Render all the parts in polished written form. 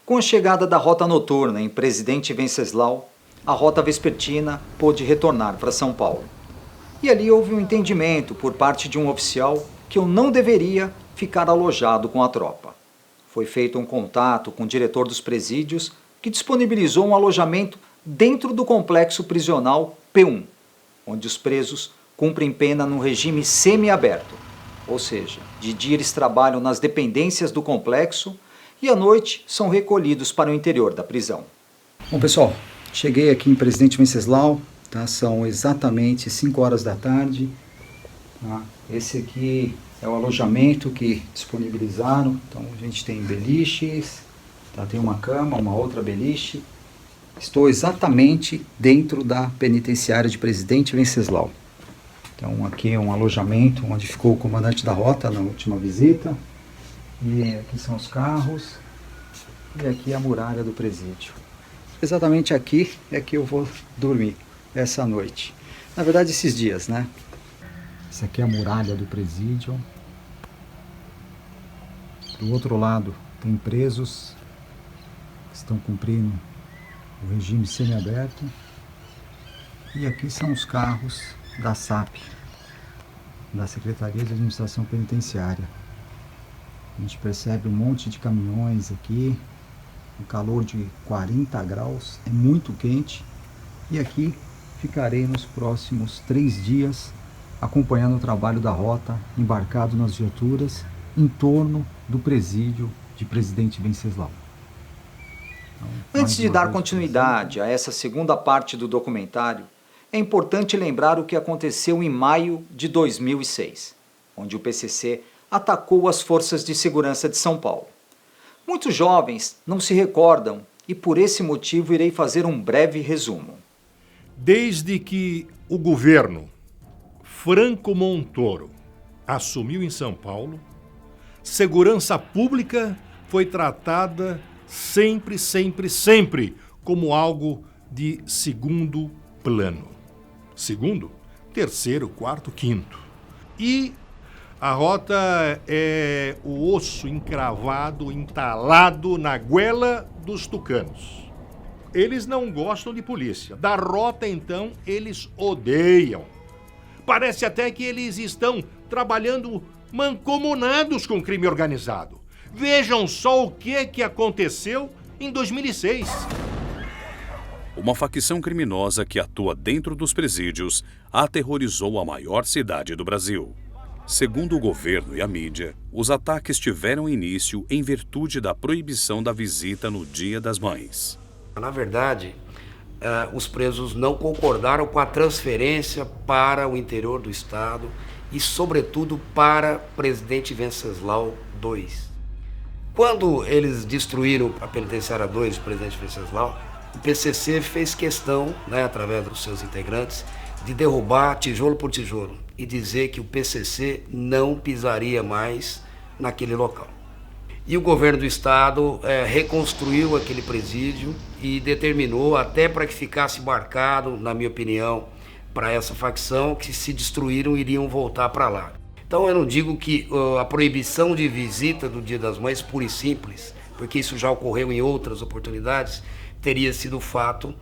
Com a chegada da rota noturna em Presidente Venceslau, a rota vespertina pôde retornar para São Paulo. E ali houve um entendimento por parte de um oficial que eu não deveria ficar alojado com a tropa. Foi feito um contato com o diretor dos presídios, que disponibilizou um alojamento dentro do complexo prisional P1, onde os presos cumprem pena no regime semiaberto, ou seja, de dia eles trabalham nas dependências do complexo e à noite são recolhidos para o interior da prisão. Bom, pessoal, cheguei aqui em Presidente Venceslau, tá? São exatamente 5 horas da tarde. Tá? Esse aqui é o alojamento que disponibilizaram. Então a gente tem beliches, tá? Tem uma cama, uma outra beliche. Estou exatamente dentro da penitenciária de Presidente Venceslau. Então aqui é um alojamento onde ficou o comandante da rota na última visita. E aqui são os carros. E aqui é a muralha do presídio. Exatamente aqui é que eu vou dormir essa noite. Na verdade, esses dias, né? Essa aqui é a muralha do presídio. Do outro lado tem presos que estão cumprindo o regime semiaberto. E aqui são os carros da SAP, da Secretaria de Administração Penitenciária. A gente percebe um monte de caminhões aqui, um calor de 40 graus, é muito quente. E aqui ficarei nos próximos 3 dias acompanhando o trabalho da rota, embarcado nas viaturas em torno do presídio de Presidente Venceslau. Então, antes de dar continuidade a essa segunda parte do documentário, é importante lembrar o que aconteceu em maio de 2006, onde o PCC atacou as forças de segurança de São Paulo. Muitos jovens não se recordam e por esse motivo irei fazer um breve resumo. Desde que o governo Franco Montoro assumiu em São Paulo, segurança pública foi tratada sempre como algo de segundo plano. Segundo, terceiro, quarto, quinto. E a rota é o osso encravado, entalado na goela dos tucanos. Eles não gostam de polícia. Da rota, então, eles odeiam. Parece até que eles estão trabalhando mancomunados com o crime organizado. Vejam só o que aconteceu em 2006. Uma facção criminosa que atua dentro dos presídios aterrorizou a maior cidade do Brasil. Segundo o governo e a mídia, os ataques tiveram início em virtude da proibição da visita no Dia das Mães. Na verdade, os presos não concordaram com a transferência para o interior do estado e, sobretudo, para Presidente Venceslau II. Quando eles destruíram a penitenciária 2 de Presidente Venceslau, o PCC fez questão, através dos seus integrantes, de derrubar tijolo por tijolo e dizer que o PCC não pisaria mais naquele local. E o governo do estado reconstruiu aquele presídio e determinou, até para que ficasse marcado, na minha opinião, para essa facção, que se destruíram iriam voltar para lá. Então eu não digo que a proibição de visita do Dia das Mães, pura e simples, porque isso já ocorreu em outras oportunidades, teria sido o fato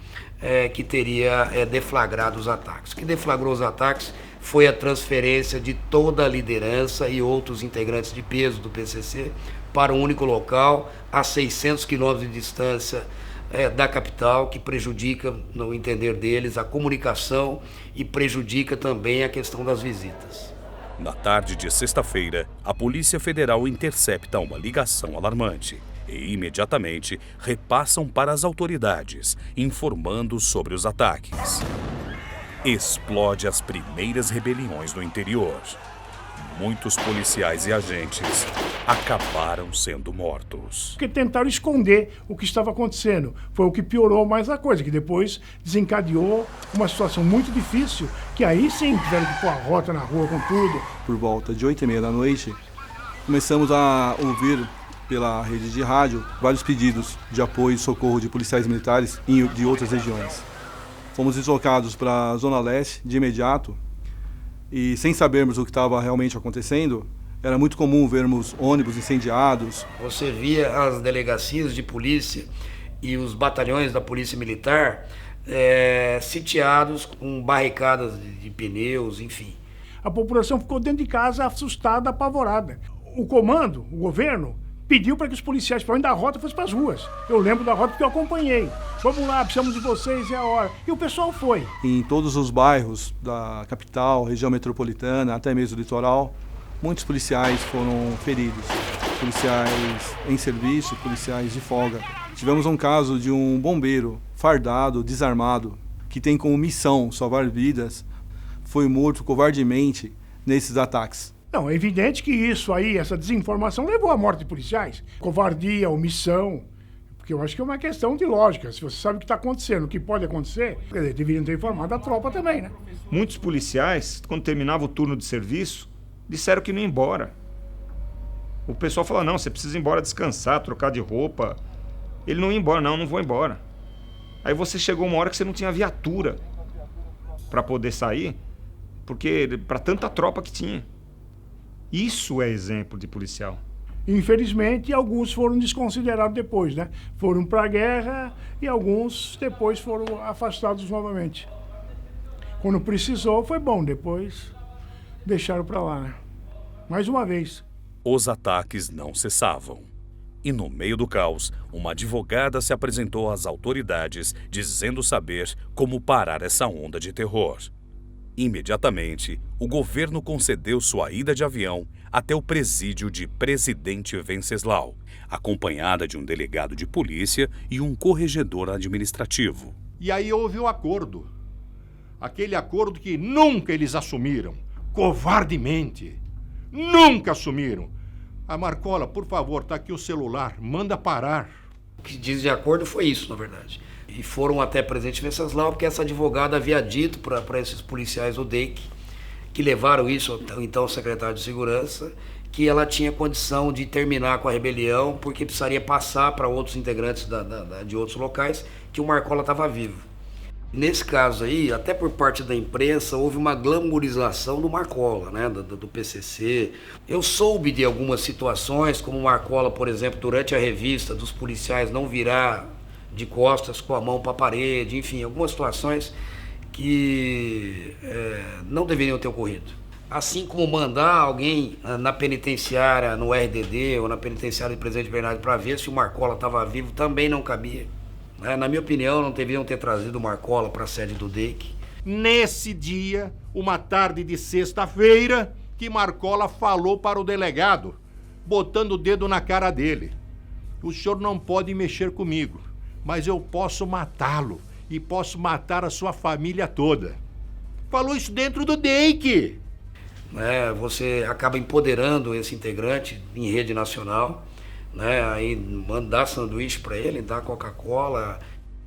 que teria deflagrado os ataques. O que deflagrou os ataques foi a transferência de toda a liderança e outros integrantes de peso do PCC para um único local, a 600 quilômetros de distância da capital, que prejudica, no entender deles, a comunicação e prejudica também a questão das visitas. Na tarde de sexta-feira, a Polícia Federal intercepta uma ligação alarmante e imediatamente repassam para as autoridades, informando sobre os ataques. Explode as primeiras rebeliões no interior. Muitos policiais e agentes acabaram sendo mortos. Porque tentaram esconder o que estava acontecendo. Foi o que piorou mais a coisa, que depois desencadeou uma situação muito difícil, que aí sim tiveram que pôr a rota na rua com tudo. Por volta de 8h30 da noite, começamos a ouvir pela rede de rádio vários pedidos de apoio e socorro de policiais militares de outras regiões. Fomos deslocados para a Zona Leste de imediato e, sem sabermos o que estava realmente acontecendo, Era muito comum vermos ônibus incendiados. Você via as delegacias de polícia e os batalhões da polícia militar sitiados com barricadas de pneus, enfim. A população ficou dentro de casa assustada, apavorada. O comando, o governo, pediu para que os policiais, principalmente da rota, fossem para as ruas. Eu lembro da rota porque eu acompanhei. Vamos lá, precisamos de vocês, é a hora. E o pessoal foi. Em todos os bairros da capital, região metropolitana, até mesmo litoral, muitos policiais foram feridos. Policiais em serviço, policiais de folga. Tivemos um caso de um bombeiro fardado, desarmado, que tem como missão salvar vidas, foi morto covardemente nesses ataques. Não, é evidente que isso aí, essa desinformação levou à morte de policiais. Covardia, omissão, porque eu acho que é uma questão de lógica. Se você sabe o que está acontecendo, o que pode acontecer, deveriam ter informado a tropa também, né? Muitos policiais, quando terminava o turno de serviço, disseram que não ia embora. O pessoal falou, não, você precisa ir embora descansar, trocar de roupa. Ele não ia embora, não vou embora. Aí você chegou uma hora que você não tinha viatura para poder sair, porque para tanta tropa que tinha. Isso é exemplo de policial. Infelizmente, alguns foram desconsiderados depois, né? Foram para a guerra e alguns depois foram afastados novamente. Quando precisou, foi bom, depois deixaram para lá, né? Mais uma vez. Os ataques não cessavam. E no meio do caos, uma advogada se apresentou às autoridades dizendo saber como parar essa onda de terror. Imediatamente, o governo concedeu sua ida de avião até o presídio de Presidente Venceslau, acompanhada de um delegado de polícia e um corregedor administrativo. E aí houve o acordo. Aquele acordo que nunca eles assumiram, covardemente. Nunca assumiram. A Marcola, por favor, tá aqui o celular, manda parar. O que diz de acordo foi isso, na verdade. E foram até Presidente Venceslau, porque essa advogada havia dito para esses policiais do DEIC, que levaram isso então ao secretário de Segurança, que ela tinha condição de terminar com a rebelião, porque precisaria passar para outros integrantes de outros locais que o Marcola estava vivo. Nesse caso aí, até por parte da imprensa, houve uma glamourização do Marcola, né, do PCC. Eu soube de algumas situações, como o Marcola, por exemplo, durante a revista dos policiais não virar de costas com a mão para a parede, enfim, algumas situações que não deveriam ter ocorrido. Assim como mandar alguém na penitenciária, no RDD ou na penitenciária de Presidente Bernardo para ver se o Marcola estava vivo, também não cabia. Na minha opinião, não deveriam ter trazido o Marcola para a sede do DEIC. Nesse dia, uma tarde de sexta-feira, que Marcola falou para o delegado, botando o dedo na cara dele. O senhor não pode mexer comigo, mas eu posso matá-lo e posso matar a sua família toda. Falou isso dentro do DEIC. Você acaba empoderando esse integrante em rede nacional, aí mandar sanduíche para ele, dar Coca-Cola.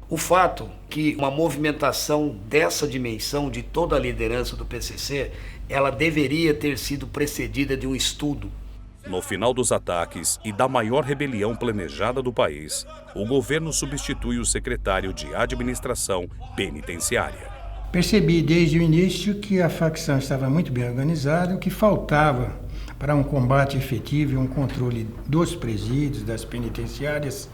O fato que uma movimentação dessa dimensão de toda a liderança do PCC, ela deveria ter sido precedida de um estudo. No final dos ataques e da maior rebelião planejada do país, o governo substitui o secretário de Administração Penitenciária. Percebi desde o início que a facção estava muito bem organizada, o que faltava para um combate efetivo e um controle dos presídios, das penitenciárias,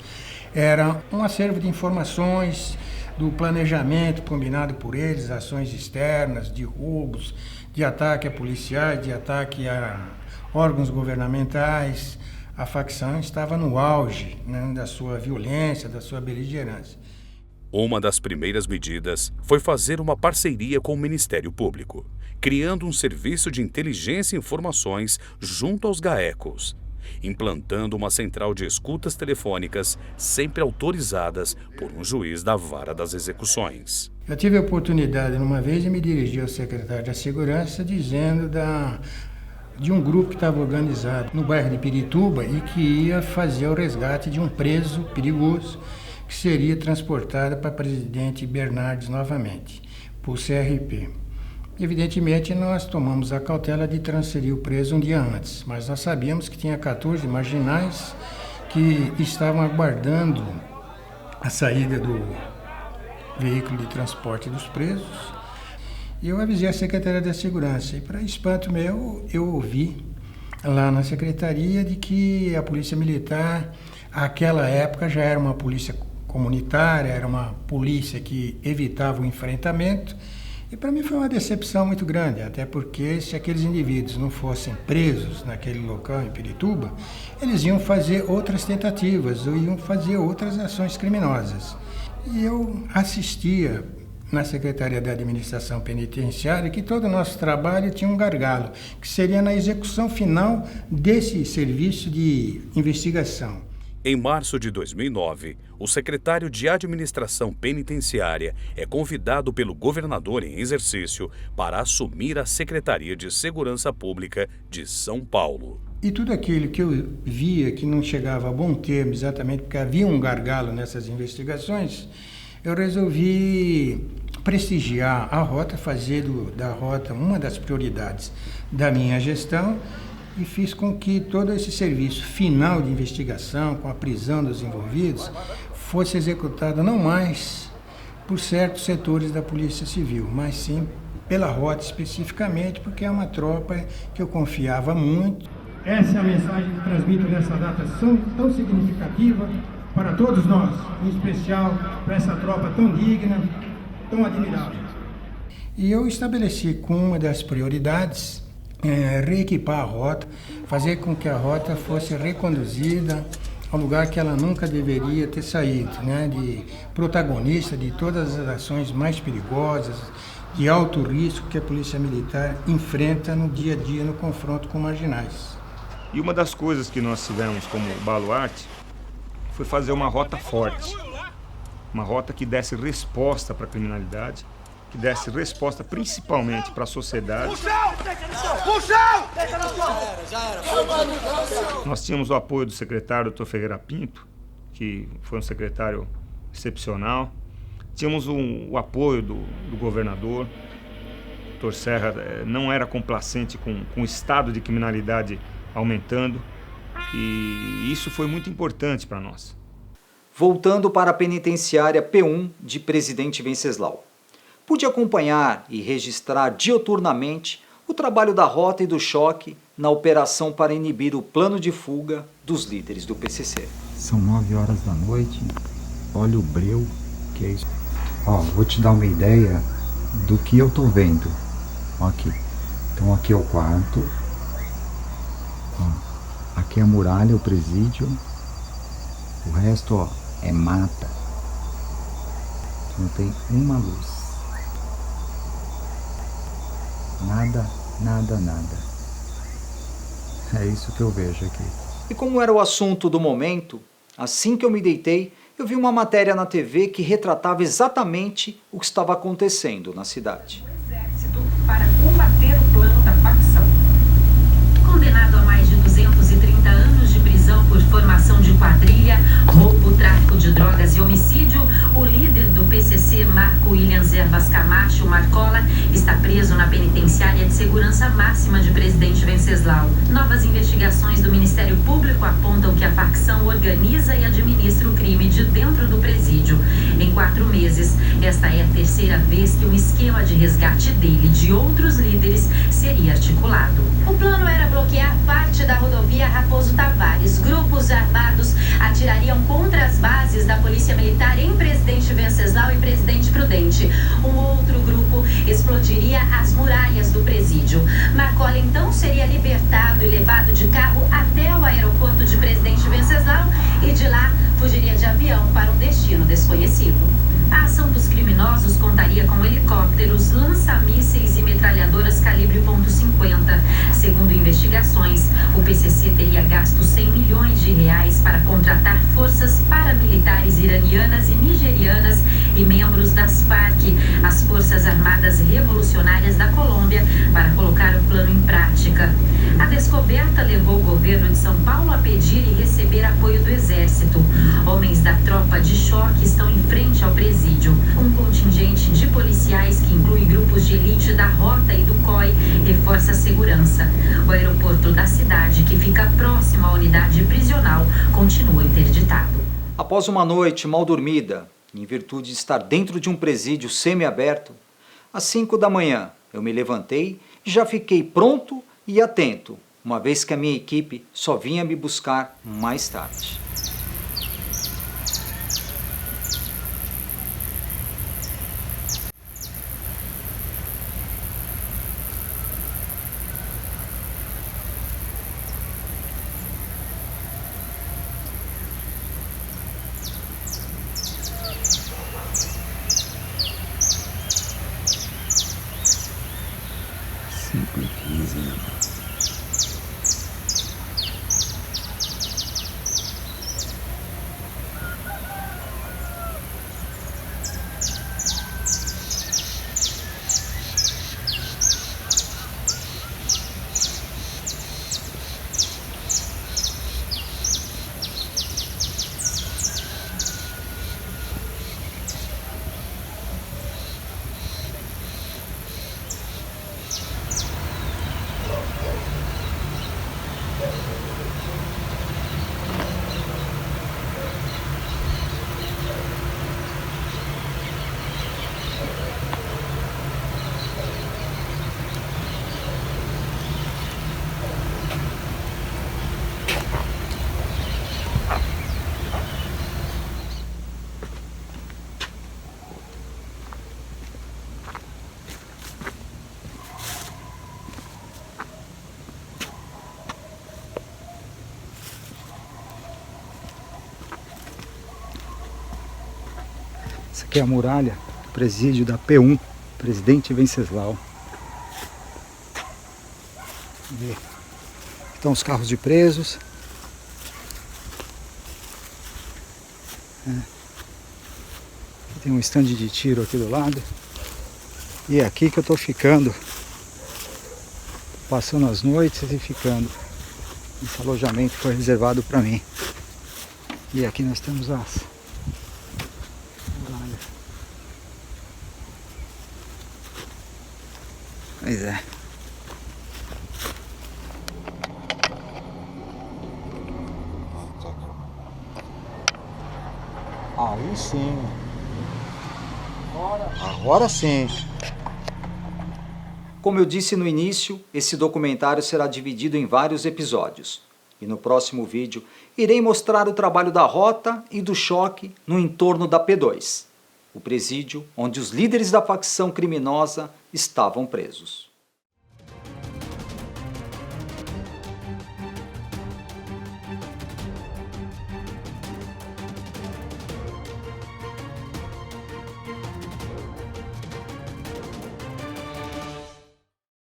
era um acervo de informações do planejamento combinado por eles, ações externas, de roubos, de ataque a policiais, de ataque a órgãos governamentais. A facção estava no auge, da sua violência, da sua beligerância. Uma das primeiras medidas foi fazer uma parceria com o Ministério Público, criando um serviço de inteligência e informações junto aos GAECOS, implantando uma central de escutas telefônicas sempre autorizadas por um juiz da Vara das Execuções. Eu tive a oportunidade, uma vez, de me dirigir ao secretário da Segurança dizendo de um grupo que estava organizado no bairro de Pirituba e que ia fazer o resgate de um preso perigoso que seria transportado para Presidente Bernardes novamente, por CRP. Evidentemente, nós tomamos a cautela de transferir o preso um dia antes, mas nós sabíamos que tinha 14 marginais que estavam aguardando a saída do veículo de transporte dos presos. E eu avisei a Secretaria da Segurança, e para espanto meu, eu ouvi lá na secretaria de que a Polícia Militar, àquela época, já era uma polícia comunitária, era uma polícia que evitava o enfrentamento. E para mim foi uma decepção muito grande, até porque se aqueles indivíduos não fossem presos naquele local em Pirituba, eles iam fazer outras tentativas ou iam fazer outras ações criminosas. E eu assistia na Secretaria da Administração Penitenciária que todo o nosso trabalho tinha um gargalo, que seria na execução final desse serviço de investigação. Em março de 2009, o secretário de Administração Penitenciária é convidado pelo governador em exercício para assumir a Secretaria de Segurança Pública de São Paulo. E tudo aquilo que eu via que não chegava a bom termo, exatamente porque havia um gargalo nessas investigações, eu resolvi prestigiar a Rota, fazer da Rota uma das prioridades da minha gestão, e fiz com que todo esse serviço final de investigação, com a prisão dos envolvidos, fosse executado não mais por certos setores da Polícia Civil, mas sim pela Rota especificamente, porque é uma tropa que eu confiava muito. Essa é a mensagem que transmito nessa data tão significativa para todos nós, em especial para essa tropa tão digna, tão admirável. E eu estabeleci como uma das prioridades reequipar a Rota, fazer com que a Rota fosse reconduzida ao lugar que ela nunca deveria ter saído, né? De protagonista de todas as ações mais perigosas, de alto risco que a Polícia Militar enfrenta no dia a dia no confronto com marginais. E uma das coisas que nós tivemos como baluarte foi fazer uma rota forte, uma rota que desse resposta para a criminalidade, que desse resposta principalmente para a sociedade. Nós tínhamos o apoio do secretário Dr. Ferreira Pinto, que foi um secretário excepcional. Tínhamos o apoio do governador. O Dr. Serra não era complacente com o estado de criminalidade aumentando, e isso foi muito importante para nós. Voltando para a penitenciária P1 de Presidente Venceslau. Pude acompanhar e registrar diuturnamente o trabalho da Rota e do Choque na operação para inibir o plano de fuga dos líderes do PCC. São 9 horas da noite, olha o breu, que é isso. Ó, vou te dar uma ideia do que eu tô vendo. Ó, aqui. Então aqui é o quarto. Ó, aqui é a muralha, o presídio. O resto, ó, é mata. Não tem uma luz. Nada, nada, nada. É isso que eu vejo aqui. E como era o assunto do momento, assim que eu me deitei, eu vi uma matéria na TV que retratava exatamente o que estava acontecendo na cidade. O exército para combater o plano da facção. Condenado a mais de 230 anos de prisão por formação de quadrilha, roubo, tráfico de drogas e homicídio, o líder do PCC, Marco Williams Ervas Camacho, Marcola, está preso na penitenciária de segurança máxima de Presidente Venceslau. Novas investigações do Ministério Público apontam que a facção organiza e administra o crime de dentro do presídio. Em 4 meses, esta é a terceira vez que um esquema de resgate dele e de outros líderes seria articulado. O plano era bloquear parte da rodovia Raposo Tavares. Grupos armados atirariam contra as bases da Polícia Militar em Presidente Venceslau e Presidente Prudente. Um outro grupo explodiria as muralhas do presídio. Marcola então seria libertado e levado de carro até o aeroporto de Presidente Venceslau e de lá fugiria de avião para um destino desconhecido. A ação dos criminosos contaria com helicópteros, lança-mísseis e metralhadoras calibre .50. Segundo investigações, o PCC teria gasto 100 milhões de reais para contratar forças paramilitares iranianas e nigerianas e membros das FARC, as Forças Armadas Revolucionárias da Colômbia, para colocar o plano em prática. A descoberta levou o governo de São Paulo a pedir e receber apoio do Exército. Homens da tropa de choque estão em frente ao presídio. Um contingente de policiais, que inclui grupos de elite da Rota e do COI, reforça a segurança. O aeroporto da cidade, que fica próximo à unidade prisional, continua interditado. Após uma noite mal dormida, em virtude de estar dentro de um presídio semiaberto, às 5 da manhã eu me levantei e já fiquei pronto e atento uma vez que a minha equipe só vinha me buscar mais tarde. Essa aqui é a muralha do presídio da P1, Presidente Venceslau. Aqui estão os carros de presos. Tem um estande de tiro aqui do lado. E é aqui que eu estou ficando, passando as noites e ficando. Esse alojamento foi reservado para mim. E aqui nós temos as muralhas. Pois é. Aí sim. Agora sim. Como eu disse no início, esse documentário será dividido em vários episódios. E no próximo vídeo, irei mostrar o trabalho da Rota e do Choque no entorno da P2, o presídio onde os líderes da facção criminosa estavam presos.